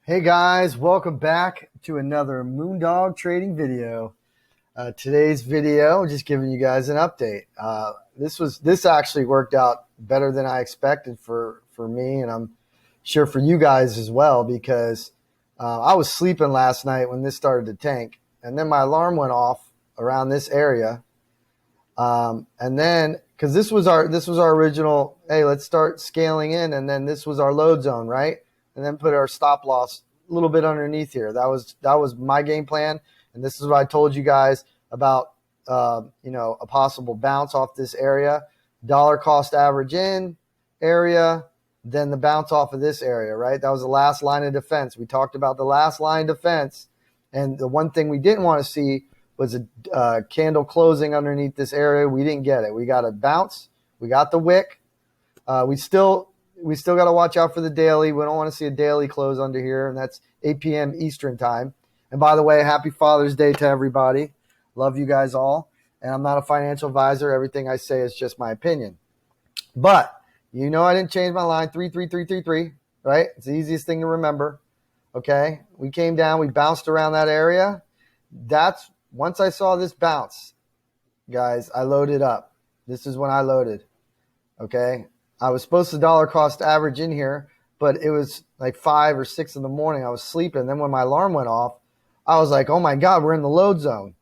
Hey guys, welcome back to another Moondog trading video. Today's video, just giving you guys an update. This actually worked out better than I expected for me, and I'm sure for you guys as well, because I was sleeping last night when this started to tank, and then my alarm went off around this area, and then because this was our original, hey, let's start scaling in, and then this was our load zone, right? And then put our stop loss a little bit underneath here. That was my game plan, and this is what I told you guys about. A possible bounce off this area, dollar cost average in area, then the bounce off of this area, right? That was the last line of defense. We talked about the last line of defense, and the one thing we didn't want to see was a candle closing underneath this area. We didn't get it. We got a bounce. We got the wick. We still got to watch out for the daily. We don't want to see a daily close under here, and that's 8 p.m. Eastern time. And by the way, happy Father's Day to everybody. Love you guys all. And I'm not a financial advisor. Everything I say is just my opinion. But I didn't change my line. 33333, right? It's the easiest thing to remember. Okay? We came down. We bounced around that area. Once I saw this bounce, guys, I loaded up. This is when I loaded. Okay? I was supposed to dollar cost average in here, but it was like 5 or 6 in the morning. I was sleeping. Then when my alarm went off, I was like, oh my God, we're in the load zone.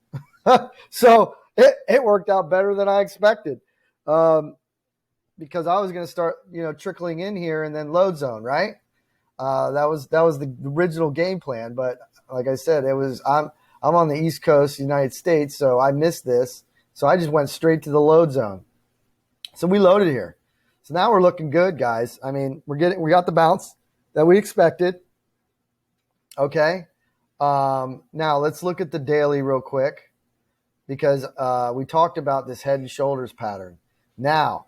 So it worked out better than I expected, because I was going to start, trickling in here and then load zone, right? That was the original game plan. But like I said, I'm on the East Coast, United States, so I missed this. So I just went straight to the load zone. So we loaded here. So now we're looking good, guys. I mean, we got the bounce that we expected. Okay. Now let's look at the daily real quick, because we talked about this head and shoulders pattern. Now,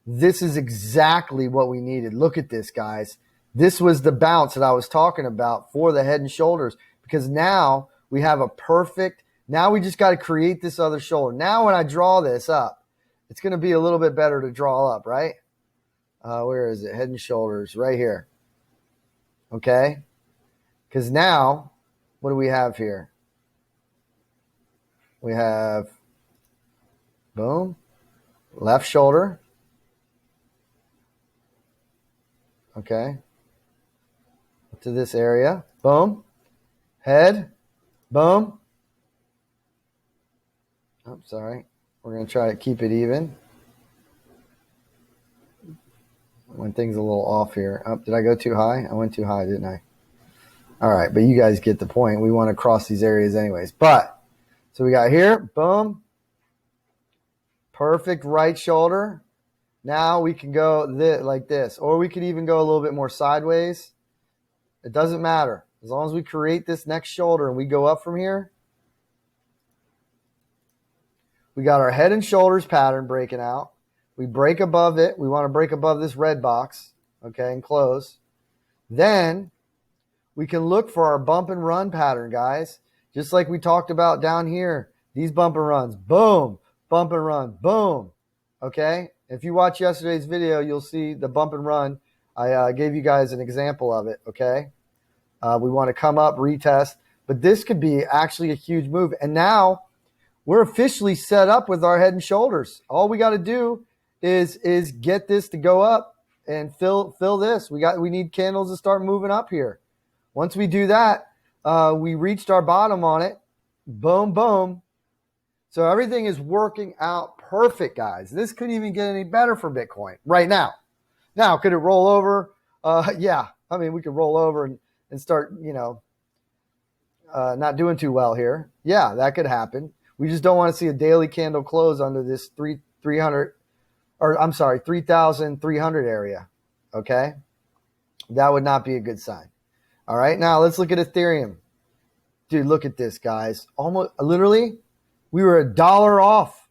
this is exactly what we needed. Look at this, guys. This was the bounce that I was talking about for the head and shoulders, because now we have a perfect, now we just got to create this other shoulder. Now when I draw this up, it's going to be a little bit better to draw up, right? Where is it? Head and shoulders, right here. Okay? Because now, what do we have here? We have, boom, left shoulder. Okay. To this area. Boom. Head. Boom. Oh, sorry. We're going to try to keep it even. When things a little off here. Oh, did I go too high? I went too high, didn't I? All right, but you guys get the point. We want to cross these areas anyways. But, so we got here, boom. Perfect right shoulder. Now we can go like this. Or we could even go a little bit more sideways. It doesn't matter. As long as we create this next shoulder and we go up from here. We got our head and shoulders pattern breaking out. We break above it. We want to break above this red box, okay, and close. Then we can look for our bump and run pattern, guys. Just like we talked about down here. These bump and runs. Boom. Bump and run. Boom. Okay? If you watch yesterday's video, you'll see the bump and run. I gave you guys an example of it, okay? We want to come up, retest. But this could be actually a huge move. And now we're officially set up with our head and shoulders. All we got to do is get this to go up and fill this. We need candles to start moving up here. Once we do that, we reached our bottom on it. Boom, boom. So everything is working out perfect, guys. This couldn't even get any better for Bitcoin right now. Now, could it roll over? Yeah. I mean, we could roll over and start, not doing too well here. Yeah, that could happen. We just don't want to see a daily candle close under this 3,300 area. Okay? That would not be a good sign. All right, now let's look at Ethereum. Dude, look at this, guys. Almost, literally, we were $1 off.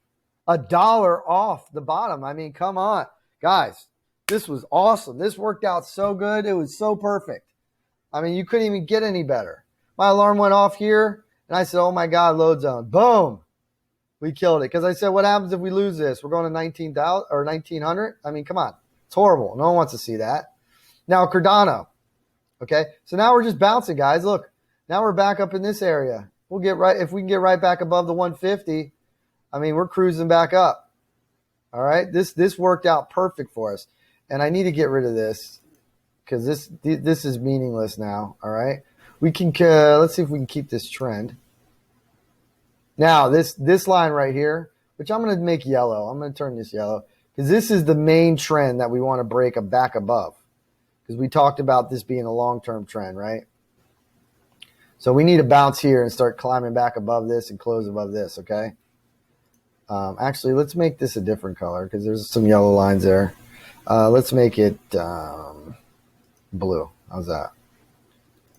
$1 off the bottom. I mean, come on. Guys, this was awesome. This worked out so good. It was so perfect. I mean, you couldn't even get any better. My alarm went off here, and I said, oh, my God, load zone. Boom. We killed it. Because I said, what happens if we lose this? We're going to 19,000 or 1,900? I mean, come on. It's horrible. No one wants to see that. Now, Cardano. Okay, so now we're just bouncing, guys. Look, now we're back up in this area. We'll get right, if we can get right back above the 150, I mean, we're cruising back up. All right, this worked out perfect for us. And I need to get rid of this because this is meaningless now. All right, we can let's see if we can keep this trend. Now this line right here, which I'm going to make yellow. I'm going to turn this yellow because this is the main trend that we want to break back above, because we talked about this being a long-term trend, right? So we need to bounce here and start climbing back above this and close above this, okay? Actually, let's make this a different color because there's some yellow lines there. Let's make it blue. How's that?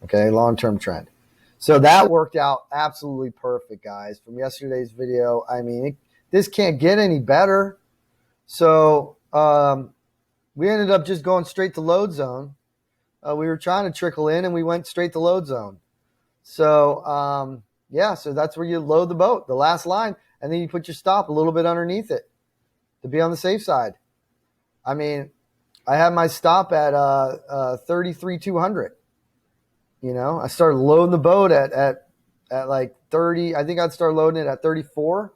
Okay, long-term trend. So that worked out absolutely perfect, guys, from yesterday's video. I mean, this can't get any better. So we ended up just going straight to load zone. We were trying to trickle in, and we went straight to load zone. So, yeah, so that's where you load the boat, the last line, and then you put your stop a little bit underneath it to be on the safe side. I mean, I had my stop at 33,200. You know, I started loading the boat at like 30. I think I'd start loading it at 34.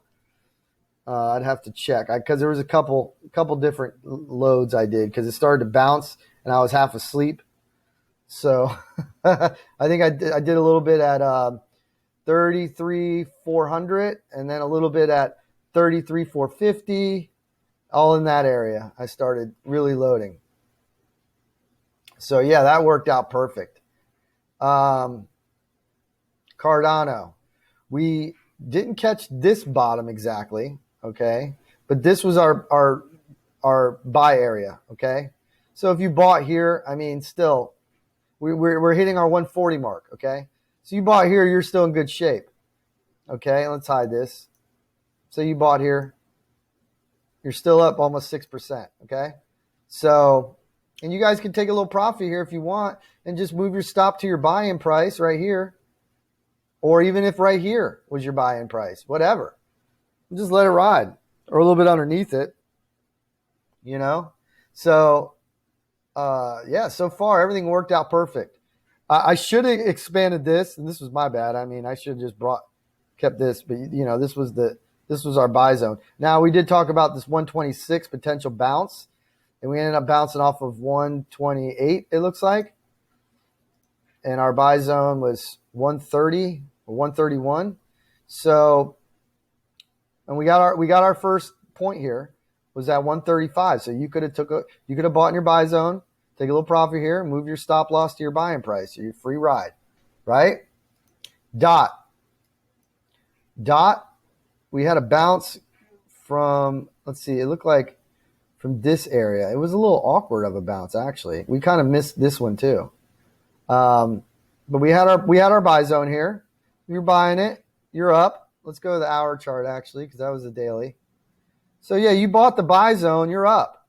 I'd have to check because there was a couple different loads I did because it started to bounce and I was half asleep. So I think I did a little bit at 33,400 and then a little bit at 33,450, all in that area. I started really loading. So yeah, that worked out perfect. Cardano, we didn't catch this bottom exactly, okay, but this was our buy area, okay. So if you bought here, I mean, still we're hitting our 140 mark, okay. So you bought here, you're still in good shape, okay. Let's hide this. So you bought here, you're still up almost 6%, okay. So, and you guys can take a little profit here if you want and just move your stop to your buy-in price right here. Or even if right here was your buy-in price, whatever. Just let it ride or a little bit underneath it, you know. So, yeah, so far everything worked out perfect. I should have expanded this, and this was my bad. I mean, I should have just kept this, but, you know, this was our buy zone. Now, we did talk about this 126 potential bounce. And we ended up bouncing off of 128, it looks like. And our buy zone was 130 or 131. So, and we got our first point here was at 135. So you could have bought in your buy zone, take a little profit here, move your stop loss to your buying price, your free ride, right? Dot. We had a bounce from, let's see, it looked like from this area. It was a little awkward of a bounce, actually. We kind of missed this one too. But we had our buy zone here. You're buying it. You're up. Let's go to the hour chart, actually, because that was the daily. So, yeah, you bought the buy zone. You're up.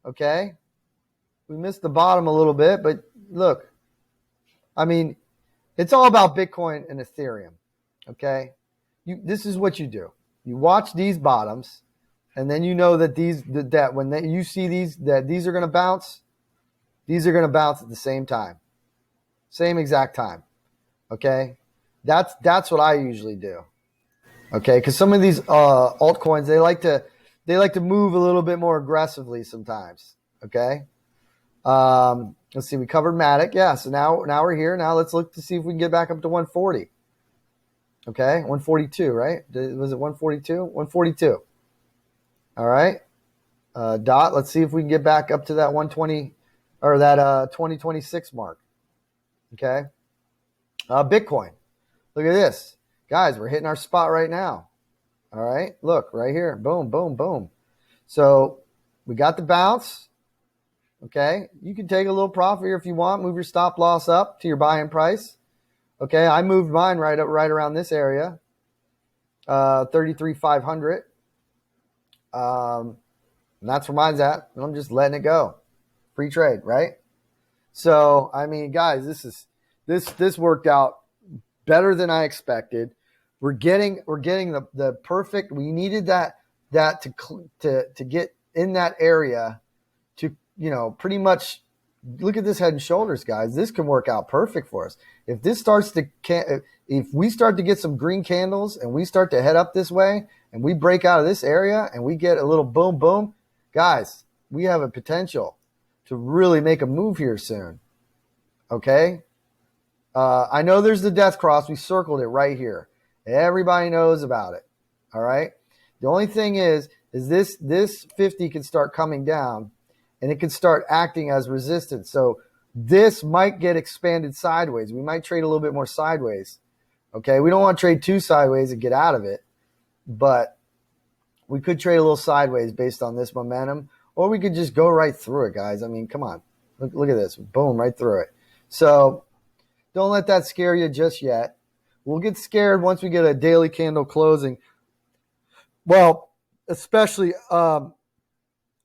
Okay? We missed the bottom a little bit, but look, I mean, it's all about Bitcoin and Ethereum. Okay? This is what you do. You watch these bottoms. And then you know that you see these are going to bounce, these are going to bounce at the same time, same exact time. Okay, that's what I usually do. Okay, because some of these altcoins they like to move a little bit more aggressively sometimes. Okay, let's see, we covered Matic, yeah. So now we're here. Now let's look to see if we can get back up to 140. Okay, 142, right? Was it 142? 142. All right. Dot, let's see if we can get back up to that 120 or that 2026 mark. Okay. Bitcoin. Look at this. Guys, we're hitting our spot right now. All right. Look, right here. Boom, boom, boom. So we got the bounce. Okay. You can take a little profit here if you want. Move your stop loss up to your buy-in price. Okay. I moved mine right around this area. 33,500. And that's where mine's at. And I'm just letting it go. Free trade, right? So, I mean, guys, this worked out better than I expected. We're getting the perfect. We needed that to get in that area to, you know, pretty much look at this head and shoulders, guys. This can work out perfect for us. If this starts to, if we start to get some green candles and we start to head up this way and we break out of this area and we get a little boom, boom, guys, we have a potential to really make a move here soon. Okay. I know there's the death cross. We circled it right here. Everybody knows about it. All right. The only thing is this 50 can start coming down and it can start acting as resistance. So this might get expanded sideways. We might trade a little bit more sideways. Okay. We don't want to trade too sideways and get out of it, but we could trade a little sideways based on this momentum, or we could just go right through it, guys. I mean, come on. Look at this. Boom, right through it. So don't let that scare you just yet. We'll get scared once we get a daily candle closing. Well, especially under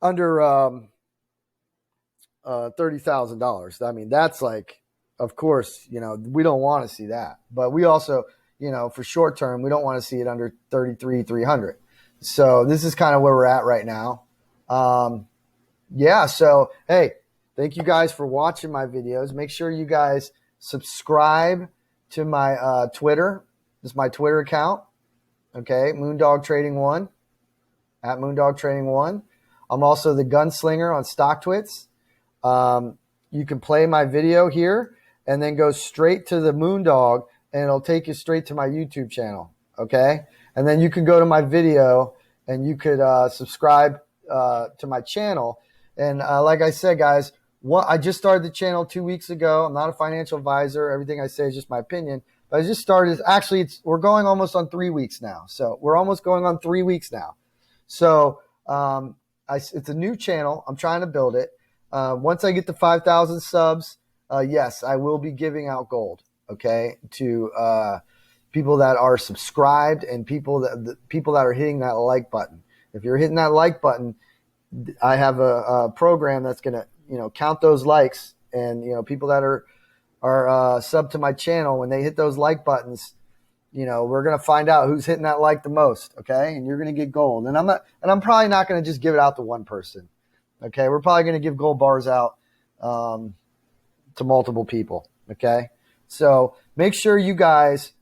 $30,000. I mean, that's like, of course, we don't want to see that. But we also, for short term, we don't want to see it under 33,300. So this is kind of where we're at right now. Yeah, so, hey, thank you guys for watching my videos. Make sure you guys subscribe to my Twitter. This is my Twitter account. Okay, Moondog Trading 1, at Moondog Trading 1. I'm also the gunslinger on StockTwits. You can play my video here and then go straight to the Moondog, and it'll take you straight to my YouTube channel. Okay, and then you can go to my video and you could subscribe to my channel. And like I said, guys, I just started the channel 2 weeks ago. I'm not a financial advisor. Everything I say is just my opinion. But I just started. Actually, we're going almost on 3 weeks now. So we're almost going on 3 weeks now. So it's a new channel. I'm trying to build it. Once I get to 5,000 subs, yes, I will be giving out gold. Okay, to people that are subscribed and people that are hitting that like button. If you're hitting that like button, I have a program that's going to count those likes, and people that are sub to my channel, when they hit those like buttons, we're going to find out who's hitting that like the most. Okay, and you're going to get gold. And I'm probably not going to just give it out to one person. Okay, we're probably going to give gold bars out to multiple people. Okay, so make sure you guys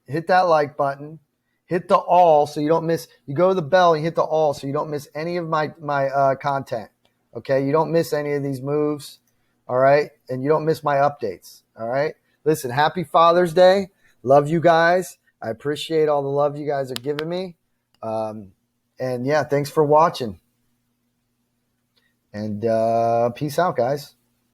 hit that like button. Hit the all so you don't miss. You go to the bell and hit the all so you don't miss any of my content. Okay, you don't miss any of these moves. All right, and you don't miss my updates. All right, listen. Happy Father's Day. Love you guys. I appreciate all the love you guys are giving me. And yeah, thanks for watching. And peace out, guys.